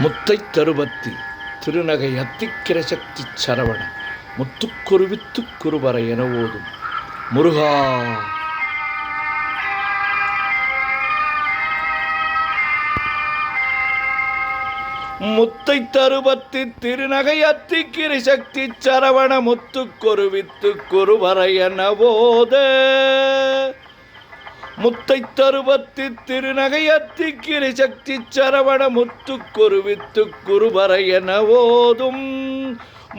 முத்தை தருபத்தி திருநகை அத்திக்கிர சக்தி சரவண முத்துக்குருவித்து குருவர என ஓதும் முருகா. முத்தை தருபத்தி திருநகை அத்திக்கிர சக்தி சரவண முத்துக்குருவித்து குருவர என ஓத முத்தை தருபத்தி திருநகை அத்திக்கிரை சக்தி சரவண முத்துக்குருவித்து குருவர என ஓதும்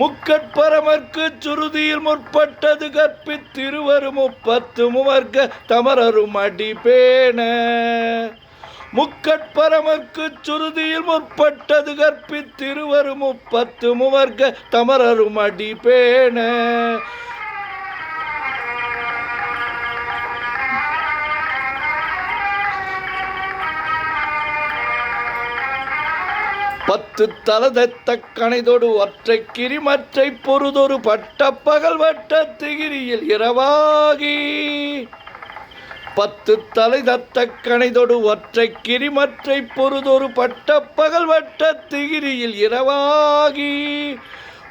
முக்கட்பரமர்க்கு சுருதியில் முற்பட்டது கற்பித்திருவரு முப்பத்து முவர்க்க தமரரும் அடிபேண. முக்கட்பரமர்க்கு சுருதியில் முற்பட்டது கற்பித்திருவரு முப்பத்து முவர்க்க தமரரும் அடிபேண. பத்து தலதத்த கணைதொடு ஒற்றை கிரிமற்றை பொருதொரு பட்ட பகல் வட்ட திகிரியில் இரவாகி. பத்து தலை தத்த கணைதொடு ஒற்றை கிரிமற்றை பொருதொரு பட்ட பகல் வட்ட திகிரியில் இரவாகி.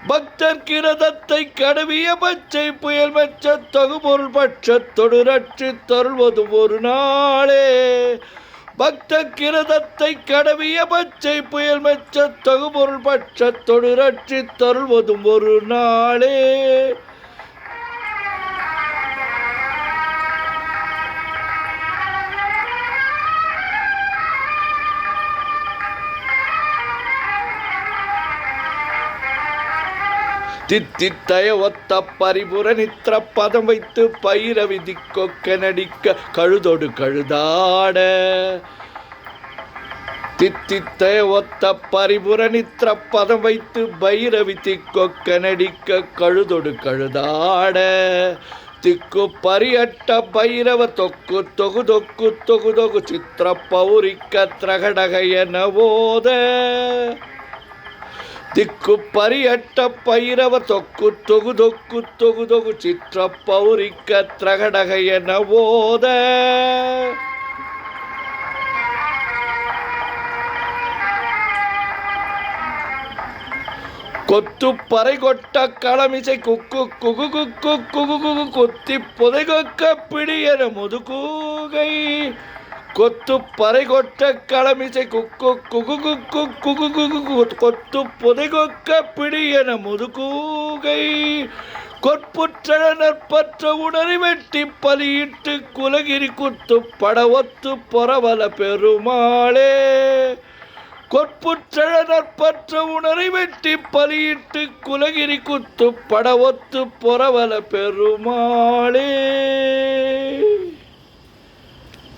பக்தர் கிரதத்தை கடவிய பச்சை புயல் மெச்ச தொகுபொருள் பட்சத்தொடு ரட்சி தருள்வதும் ஒரு நாளே. பக்த கிரதத்தை கடவிய பச்சை புயல் மெச்ச தொகுபொருள் பட்சத்தொடு ரட்சி தருள்வதும் ஒரு நாளே. தித்தித்தய ஒத்த பரிபுர நித்திர பதம் வைத்து பைரவி திக்கொக்க நடிக்க கழுதொடு கழுதாட. தித்தித்தய ஒத்த பரிபுர நித்திர பதம் வைத்து பைரவி திக்கொக்க நடிக்க கழுதொடு கழுதாட. திக்கு பரியட்ட பைரவ தொக்கு தொகு தொக்கு தொகு தொகு சித்திர பௌரிக்க திரகடக என ஓத. திக்கு பரியட்ட பைரவ தொக்கு தொகு தொக்கு தொகு தொகு சித்திர பௌரிக்க திரகடக என ஓத. கொத்து பறை கொட்ட களமிசை குக்கு குகு குக்கு குகு குகு கொத்தி புதை கொக்க பிடியன முதுகூகை. கொத்து பறை கொட்ட களமிசை குக்கு குகு குக்கு குகு குகு கொத்து புதை கொக்க பிடியன முதுகூகை. கொற்புற்ற நற்பற்ற உணரி வெட்டி பலியிட்டு குலகிரி குத்து படவத்து பொறவல பெருமாளே. கொற்புற்ற நற்பற்ற உணரை வெட்டி பலியிட்டு குலகிரி குத்து படவத்து பொறவல பெருமாளே.